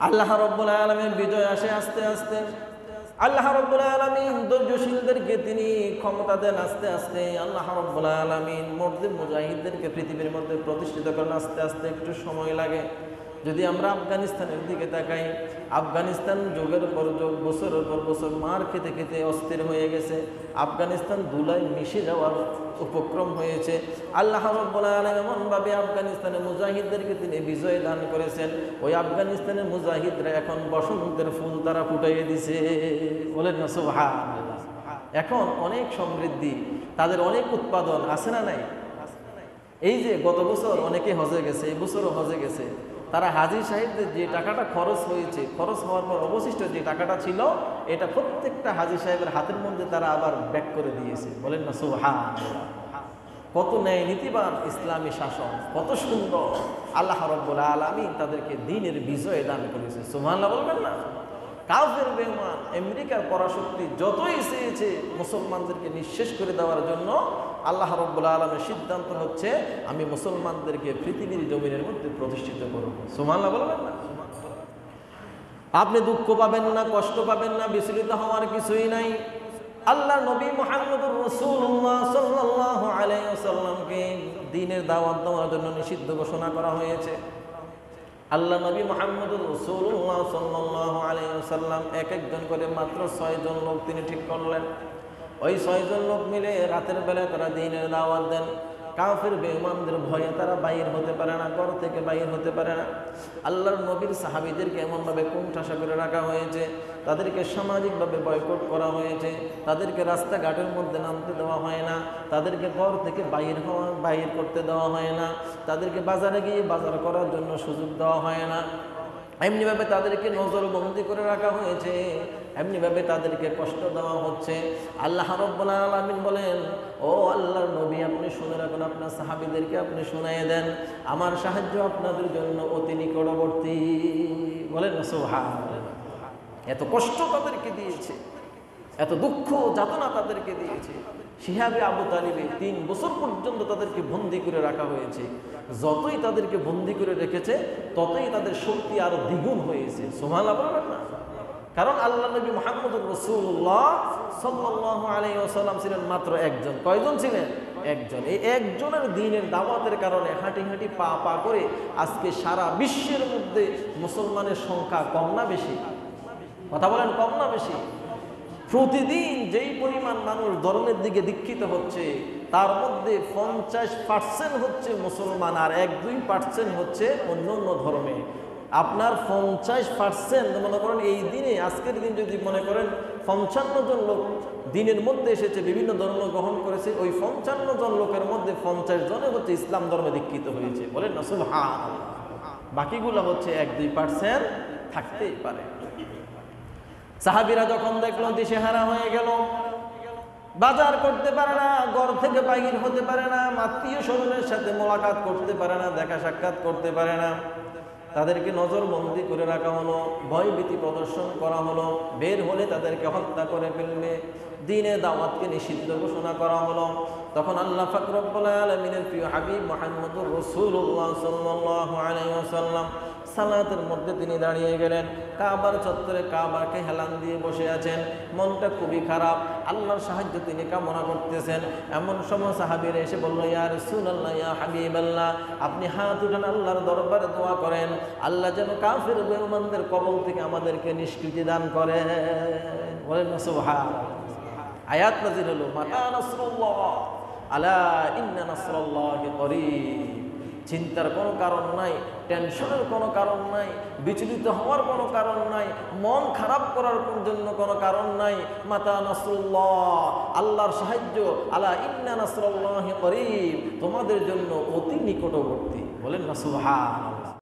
আল্লাহ রাব্বুল আলামিন বিজয় আসে আস্তে আস্তে। আল্লাহ রাব্বুল আলামিন ধৈর্যশীলদেরকে তিনি ক্ষমতা দেন আস্তে আস্তে। আল্লাহ রাব্বুল আলামিন মুজাহিদদেরকে পৃথিবীর মধ্যে প্রতিষ্ঠিত করেন আস্তে আস্তে। একটু সময় লাগে। যদি আমরা আফগানিস্তানের দিকে তাকাই, আফগানিস্তান যুগের পর যুগ, বছরের পর বছর মার খেতে খেতে অস্থির হয়ে গেছে। আফগানিস্তান ধুলায় মিশে যাওয়ার উপক্রম হয়েছে। আল্লাহ রাব্বুল আলামিন এমনভাবে আফগানিস্তানের মুজাহিদদেরকে তিনি বিজয় দান করেছেন, ওই আফগানিস্তানের মুজাহিদরা এখন বসন্তের ফুল তারা ফুটাইয়ে দিছে। বলেন না সুবহানাল্লাহ। এখন অনেক সমৃদ্ধি, তাদের অনেক উৎপাদন আছে না নাই? এই যে গত বছর অনেকে হজে গেছে, এই বছরও হজে গেছে, তারা হাজী সাহেবদের যে টাকাটা খরচ হয়েছে, খরচ হওয়ার পর অবশিষ্ট যে টাকাটা ছিল, এটা প্রত্যেকটা হাজী সাহেবের হাতের মধ্যে তারা আবার ব্যাক করে দিয়েছে। বলেন না সুবহানাল্লাহ। কত ন্যায় নীতিবান ইসলামী শাসন, কত সুন্দর। আল্লাহ রাব্বুল আলামিন তাদেরকে দ্বীনের বিজয় দান করেছে। সুবহানাল্লাহ বলবেন না? কাফের বেঈমান আমেরিকার পরাশক্তি যতই চেয়েছে মুসলমানদেরকে নিঃশেষ করে দেওয়ার জন্য, আল্লাহ রাব্বুল আলামিনের সিদ্ধান্ত হচ্ছে আমি মুসলমানদেরকে পৃথিবীর জমিনের মধ্যে প্রতিষ্ঠিত করব। সুবহানাল্লাহ বলবেন না? আপনি দুঃখ পাবেন না, কষ্ট পাবেন না, বিচলিত হওয়ার কিছুই নাই। আল্লাহ নবী মুহাম্মদুর রাসূলুল্লাহ সাল্লাল্লাহু আলাইহি ওয়াসাল্লামকে দ্বীনের দাওয়াত দেওয়ার জন্য নিষিদ্ধ ঘোষণা করা হয়েছে। আল্লাহ নবী মুহাম্মদুর রাসূলুল্লাহ সাল্লাল্লাহু আলাইহি ওয়াসাল্লাম এক একজন করে মাত্র 6 জন লোক তিনি ঠিক করলেন। ওই 6 জন লোক মিলে রাতের বেলা তারা দ্বীনের দাওয়াত দেন। কাফের বেঈমানদের ভয়ে তারা বাইর হতে পারে না, ঘর থেকে বাইর হতে পারে না। আল্লাহর নবীর সাহাবীদেরকে এমনভাবে কোণঠাসা করে রাখা হয়েছে, তাদেরকে সামাজিকভাবে বয়কট করা হয়েছে, তাদেরকে রাস্তাঘাটের মধ্যে নামতে দেওয়া হয় না, তাদেরকে ঘর থেকে বাইর করতে দেওয়া হয় না, তাদেরকে বাজারে গিয়ে বাজার করার জন্য সুযোগ দেওয়া হয় না। এমনিভাবে তাদেরকে নজরবন্দি করে রাখা হয়েছে, এমনিভাবে তাদেরকে কষ্ট দেওয়া হচ্ছে। আল্লাহ রাব্বুল আলামিন বলেন, ও আল্লাহর নবী, আপনি শুনে রাখুন, আপনার সাহাবীদেরকে আপনি শুনাইয়ে দেন, আমার সাহায্য আপনাদের জন্য অতি নিকটবর্তী। বলেন না সুবহানাল্লাহ। এত কষ্ট তাদেরকে দিয়েছে, এত দুঃখ যাতনা তাদেরকে দিয়েছে। শিহাবে আবু তালিবে 3 বছর পর্যন্ত তাদেরকে বন্দী করে রাখা হয়েছে। যতই তাদেরকে বন্দী করে রেখেছে, ততই তাদের শক্তি আরো দ্বিগুণ হয়েছে। সুবহানাল্লাহ বলবেন না? কারণ আল্লাহ নবী মুহাম্মদুর রাসূলুল্লাহ সাল্লাল্লাহু আলাইহি ওয়াসাল্লাম ছিলেন মাত্র একজন। কয়জন ছিলেন? একজন। এই একজনের দ্বীনের দাওয়াতের কারণে হাঁটি হাঁটি পা পা করে আজকে সারা বিশ্বের মধ্যে মুসলমানের সংখ্যা কম না বেশি? কথা বলেন, কম না বেশি? প্রতিদিন যেই পরিমাণ মানুষ ধর্মের দিকে দীক্ষিত হচ্ছে, তার মধ্যে 50% হচ্ছে মুসলমান, আর 1-2% হচ্ছে অন্য অন্য ধর্মে। আপনার 50% মনে করেন এই দিনে, আজকের দিন যদি মনে করেন 55 জন লোক দিনের মধ্যে এসেছে, বিভিন্ন ধর্ম গ্রহণ করেছে, ওই 55 জন লোকের মধ্যে 50 জনে হচ্ছে ইসলাম ধর্মে দীক্ষিত হয়েছে। বলেন না সুবহানাল্লাহ। বাকিগুলো হচ্ছে 1-2% থাকতেই পারে। সাহাবীরা যখন দেখলো দিশেহারা হয়ে গেল, বাজার করতে পারে না, ঘর থেকে বাইর হতে পারে না, আত্মীয় স্বজনের সাথে মোলাকাত করতে পারে না, দেখা সাক্ষাৎ করতে পারে না, তাদেরকে নজরবন্দি করে রাখা হলো, ভয়ভীতি প্রদর্শন করা হলো, বের হলে তাদেরকে হত্যা করে ফেলবে, দ্বীনের দাওয়াতকে নিষিদ্ধ ঘোষণা করা হলো। তখন আল্লাহ পাক রব্বুল আলামিনের প্রিয় হাবিব মুহাম্মদুর রাসূলুল্লাহ সাল্লাল্লাহু আলাইহি ওয়াসাল্লাম সালাতের মধ্যে তিনি দাঁড়িয়ে গেলেন। কাবার চত্বরে কাবাকে হেলান দিয়ে বসে আছেন, মনটা খুবই খারাপ, আল্লাহর সাহায্য তিনি কামনা করতেছেন। এমন সময় সাহাবীরা এসে বলল, ইয়া রাসূলুল্লাহ, ইয়া হাবিবাল্লাহ, আপনি হাত উঠান, আল্লাহর দরবারে দোয়া করেন, আল্লাহ যেন কাফের বেঈমানদের কবল থেকে আমাদেরকে নিষ্কৃতি দান করেন। বলেন না সুবহানাল্লাহ। আয়াত নাযিল হলো, মাতা নাসরুল্লাহ, আলা ইন্না নাসরাল্লাহি করিব। চিন্তার কোনো কারণ নাই, টেনশনের কোনো কারণ নাই, বিচলিত হওয়ার কোনো কারণ নাই, মন খারাপ করার জন্য কোনো কারণ নাই। মাতা নাসরুল্লাহ, আল্লাহর সাহায্য, আলা ইন্না নাসরাল্লাহি করিব, তোমাদের জন্য অতি নিকটবর্তী। বলেন না সুবহানাল্লাহ।